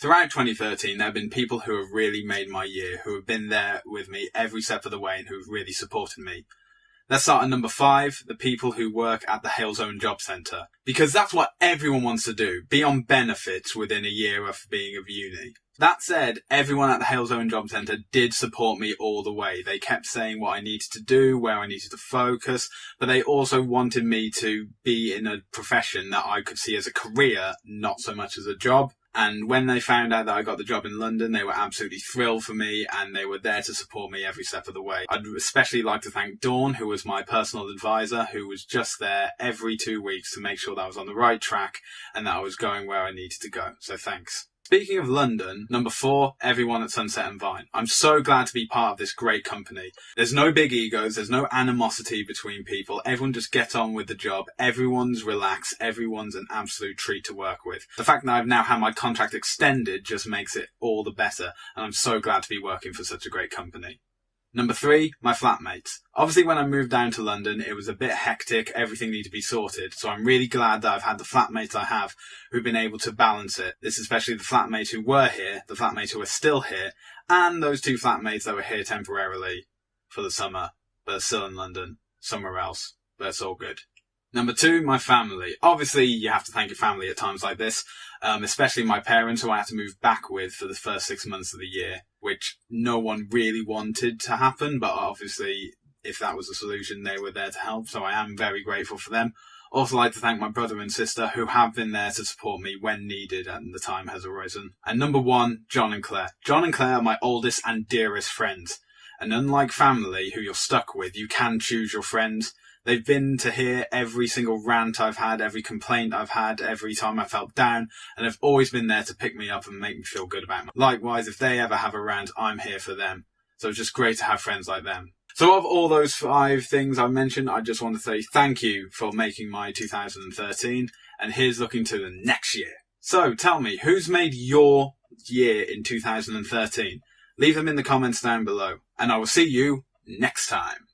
Throughout 2013, there have been people who have really made my year, who have been there with me every step of the way and who've really supported me. Let's start at number 5, the people who work at the Halezone Job Centre. Because that's what everyone wants to do, be on benefits within a year of being of uni. That said, everyone at the Halezone Job Centre did support me all the way. They kept saying what I needed to do, where I needed to focus, but they also wanted me to be in a profession that I could see as a career, not so much as a job. And when they found out that I got the job in London, they were absolutely thrilled for me and they were there to support me every step of the way. I'd especially like to thank Dawn, who was my personal advisor, who was just there every 2 weeks to make sure that I was on the right track and that I was going where I needed to go. So thanks. Speaking of London, number 4, everyone at Sunset and Vine. I'm so glad to be part of this great company. There's no big egos, there's no animosity between people. Everyone just gets on with the job. Everyone's relaxed. Everyone's an absolute treat to work with. The fact that I've now had my contract extended just makes it all the better. And I'm so glad to be working for such a great company. Number 3, my flatmates. Obviously, when I moved down to London, it was a bit hectic. Everything needed to be sorted. So I'm really glad that I've had the flatmates I have who've been able to balance it. This is especially the flatmates who were here, the flatmates who are still here, and those 2 flatmates that were here temporarily for the summer, but are still in London, somewhere else. But it's all good. Number 2, my family. Obviously, you have to thank your family at times like this, especially my parents who I had to move back with for the first 6 months of the year, which no one really wanted to happen, but obviously, if that was the solution, they were there to help, so I am very grateful for them. Also like to thank my brother and sister who have been there to support me when needed and the time has arisen. And number 1, John and Claire. John and Claire are my oldest and dearest friends. And unlike family who you're stuck with, you can choose your friends. They've been to hear every single rant I've had, every complaint I've had, every time I felt down, and have always been there to pick me up and make me feel good about me. Likewise, if they ever have a rant, I'm here for them. So it's just great to have friends like them. So of all those 5 things I mentioned, I just want to say thank you for making my 2013, and here's looking to the next year. So tell me, who's made your year in 2013? Leave them in the comments down below, and I will see you next time.